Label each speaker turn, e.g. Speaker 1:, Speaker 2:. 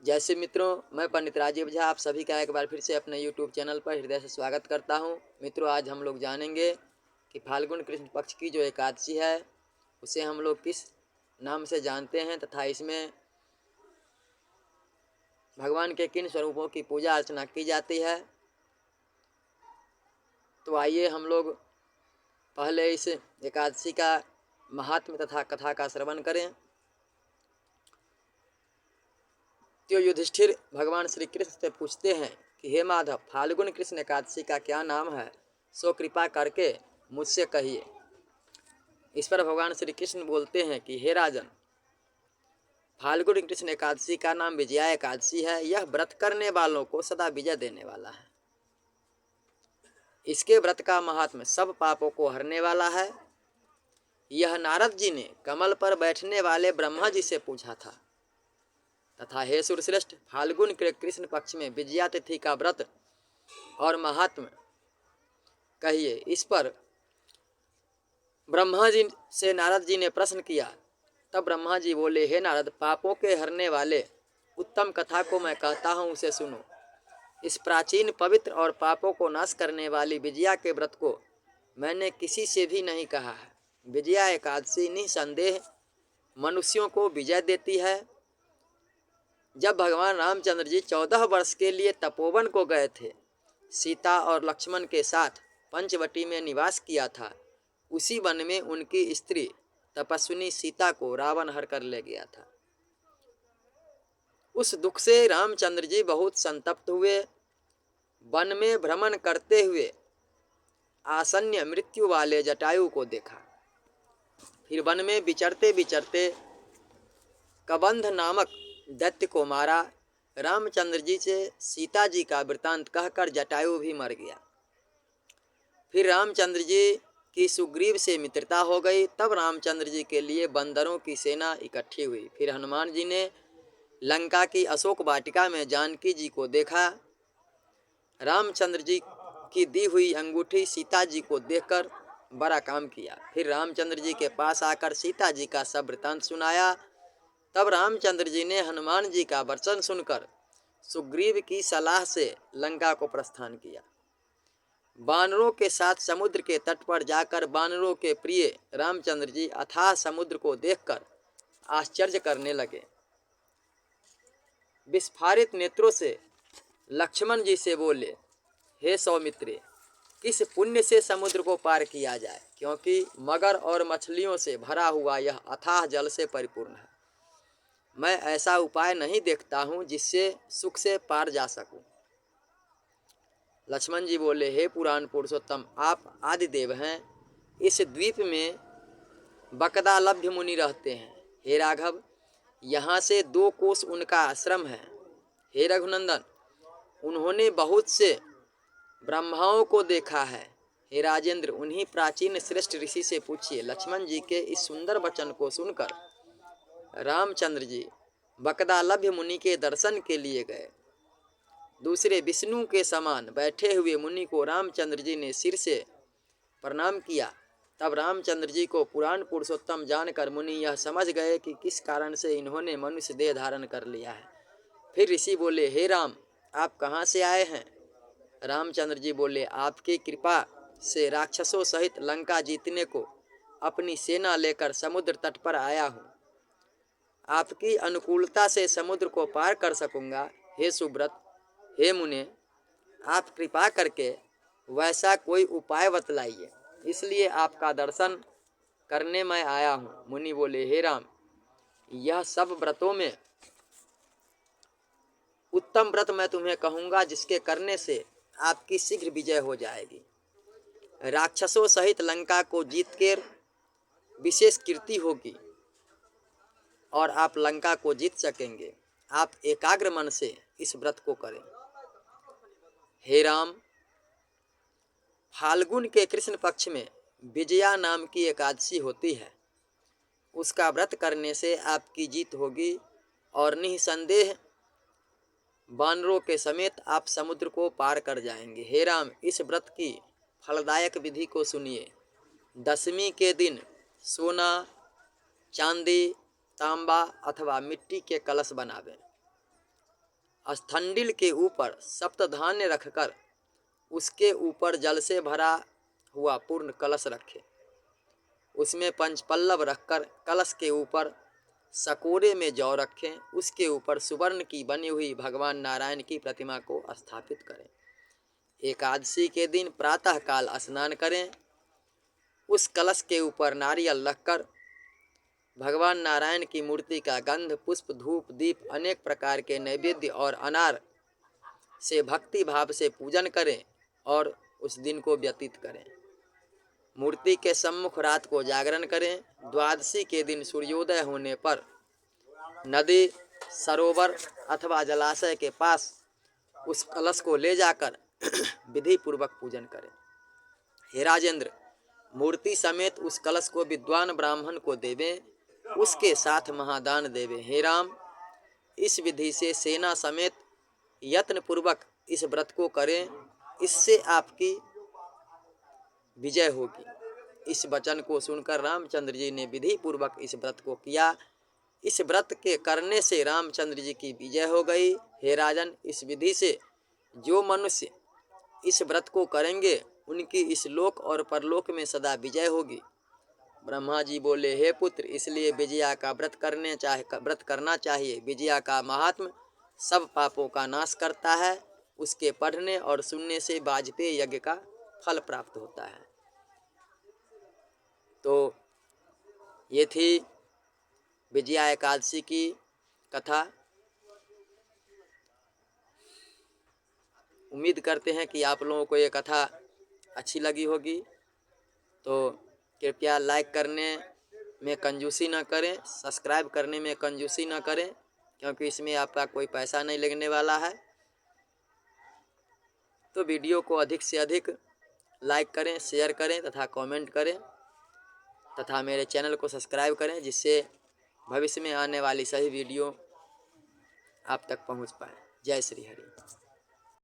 Speaker 1: जैसे मित्रों, मैं पंडित राजीव झा आप सभी का एक बार फिर से अपने YouTube चैनल पर हृदय से स्वागत करता हूं। मित्रों, आज हम लोग जानेंगे कि फाल्गुन कृष्ण पक्ष की जो एकादशी है उसे हम लोग किस नाम से जानते हैं तथा इसमें भगवान के किन स्वरूपों की पूजा अर्चना की जाती है। तो आइए हम लोग पहले इस एकादशी का महात्म्य तथा कथा का श्रवण करें। तो युधिष्ठिर भगवान श्री कृष्ण से पूछते हैं कि हे माधव, फाल्गुन कृष्ण एकादशी का क्या नाम है, सो कृपा करके मुझसे कहिए। इस पर भगवान श्री कृष्ण बोलते हैं कि हे राजन, फाल्गुन कृष्ण एकादशी का नाम विजया एकादशी है। यह व्रत करने वालों को सदा विजय देने वाला है। इसके व्रत का महात्म्य सब पापों को हरने वाला है। यह नारद जी ने कमल पर बैठने वाले ब्रह्मा जी से पूछा था तथा हे सुरश्रेष्ठ, फाल्गुन के कृष्ण पक्ष में विजया तिथि का व्रत और महात्म्य कहिए। इस पर ब्रह्मा जी से नारद जी ने प्रश्न किया। तब ब्रह्मा जी बोले, हे नारद, पापों के हरने वाले उत्तम कथा को मैं कहता हूँ, उसे सुनो। इस प्राचीन पवित्र और पापों को नाश करने वाली विजया के व्रत को मैंने किसी से भी नहीं कहा है। विजया एकादशी निसंदेह मनुष्यों को विजय देती है। जब भगवान रामचंद्र जी 14 वर्ष के लिए तपोवन को गए थे, सीता और लक्ष्मण के साथ पंचवटी में निवास किया था, उसी वन में उनकी स्त्री तपस्विनी सीता को रावण हर कर ले गया था। उस दुख से रामचंद्र जी बहुत संतप्त हुए। वन में भ्रमण करते हुए आसन्न मृत्यु वाले जटायु को देखा। फिर वन में विचरते विचरते कबंध नामक दैत्य को मारा। रामचंद्र जी से सीता जी का वृतांत कहकर जटायु भी मर गया। फिर रामचंद्र जी की सुग्रीव से मित्रता हो गई। तब रामचंद्र जी के लिए बंदरों की सेना इकट्ठी हुई। फिर हनुमान जी ने लंका की अशोक वाटिका में जानकी जी को देखा। रामचंद्र जी की दी हुई अंगूठी सीता जी को देखकर बड़ा काम किया। फिर रामचंद्र जी के पास आकर सीता जी का सब वृतांत सुनाया। तब रामचंद्र जी ने हनुमान जी का वचन सुनकर सुग्रीव की सलाह से लंका को प्रस्थान किया। बानरों के साथ समुद्र के तट पर जाकर बानरों के प्रिय रामचंद्र जी अथाह समुद्र को देखकर आश्चर्य करने लगे। विस्फारित नेत्रों से लक्ष्मण जी से बोले, हे सौमित्रे, किस पुण्य से समुद्र को पार किया जाए, क्योंकि मगर और मछलियों से भरा हुआ यह अथाह जल से परिपूर्ण है। मैं ऐसा उपाय नहीं देखता हूँ जिससे सुख से पार जा सकूं। लक्ष्मण जी बोले, हे पुराण पुरुषोत्तम, आप आदिदेव हैं। इस द्वीप में बकदालभ्य मुनि रहते हैं। हे राघव, यहाँ से 2 कोस उनका आश्रम है। हे रघुनंदन, उन्होंने बहुत से ब्रह्माओं को देखा है। हे राजेंद्र, उन्हीं प्राचीन श्रेष्ठ ऋषि से पूछिए। लक्ष्मण जी के इस सुंदर वचन को सुनकर रामचंद्र जी बकदालभ्य मुनि के दर्शन के लिए गए। दूसरे विष्णु के समान बैठे हुए मुनि को रामचंद्र जी ने सिर से प्रणाम किया। तब रामचंद्र जी को पुराण पुरुषोत्तम जानकर मुनि यह समझ गए कि किस कारण से इन्होंने मनुष्य देह धारण कर लिया है। फिर ऋषि बोले, हे राम, आप कहाँ से आए हैं? रामचंद्र जी बोले, आपकी कृपा से राक्षसों सहित लंका जीतने को अपनी सेना लेकर समुद्र तट पर आया हूँ। आपकी अनुकूलता से समुद्र को पार कर सकूंगा। हे सुब्रत, हे मुने, आप कृपा करके वैसा कोई उपाय बतलाइए, इसलिए आपका दर्शन करने मैं आया हूँ। मुनि बोले, हे राम, यह सब व्रतों में उत्तम व्रत मैं तुम्हें कहूँगा, जिसके करने से आपकी शीघ्र विजय हो जाएगी। राक्षसों सहित लंका को जीत कर विशेष कीर्ति होगी और आप लंका को जीत सकेंगे। आप एकाग्र मन से इस व्रत को करें। हे राम, फाल्गुन के कृष्ण पक्ष में विजया नाम की एकादशी होती है। उसका व्रत करने से आपकी जीत होगी और निसंदेह बानरों के समेत आप समुद्र को पार कर जाएंगे। हे राम, इस व्रत की फलदायक विधि को सुनिए। दशमी के दिन सोना, चांदी, तांबा अथवा मिट्टी के कलश बनावें। स्थंडिल के ऊपर सप्तधान्य रखकर उसके ऊपर जल से भरा हुआ पूर्ण कलश रखें। उसमें पंचपल्लव रखकर कलश के ऊपर सकोरे में जौ रखें। उसके ऊपर सुवर्ण की बनी हुई भगवान नारायण की प्रतिमा को स्थापित करें। एकादशी के दिन प्रातः काल स्नान करें। उस कलश के ऊपर नारियल रखकर भगवान नारायण की मूर्ति का गंध, पुष्प, धूप, दीप, अनेक प्रकार के नैवेद्य और अनार से भक्ति भाव से पूजन करें और उस दिन को व्यतीत करें। मूर्ति के सम्मुख रात को जागरण करें। द्वादशी के दिन सूर्योदय होने पर नदी, सरोवर अथवा जलाशय के पास उस कलश को ले जाकर विधि पूर्वक पूजन करें। हे राजेंद्र, मूर्ति समेत उस कलश को विद्वान ब्राह्मण को देवें, उसके साथ महादान देवें। हे राम, इस विधि से सेना समेत यत्न पूर्वक इस व्रत को करें, इससे आपकी विजय होगी। इस वचन को सुनकर रामचंद्र जी ने विधि पूर्वक इस व्रत को किया। इस व्रत के करने से रामचंद्र जी की विजय हो गई। हे राजन, इस विधि से जो मनुष्य इस व्रत को करेंगे उनकी इस लोक और परलोक में सदा विजय होगी। ब्रह्मा जी बोले, हे पुत्र, इसलिए विजया का व्रत करना चाहिए। विजया का महात्म सब पापों का नाश करता है। उसके पढ़ने और सुनने से वाजपेयी यज्ञ का फल प्राप्त होता है। तो ये थी विजया एकादशी की कथा। उम्मीद करते हैं कि आप लोगों को ये कथा अच्छी लगी होगी। तो कृपया लाइक करने में कंजूसी ना करें, सब्सक्राइब करने में कंजूसी ना करें, क्योंकि इसमें आपका कोई पैसा नहीं लगने वाला है। तो वीडियो को अधिक से अधिक लाइक करें, शेयर करें तथा कमेंट करें तथा मेरे चैनल को सब्सक्राइब करें, जिससे भविष्य में आने वाली सही वीडियो आप तक पहुंच पाए। जय श्री हरि।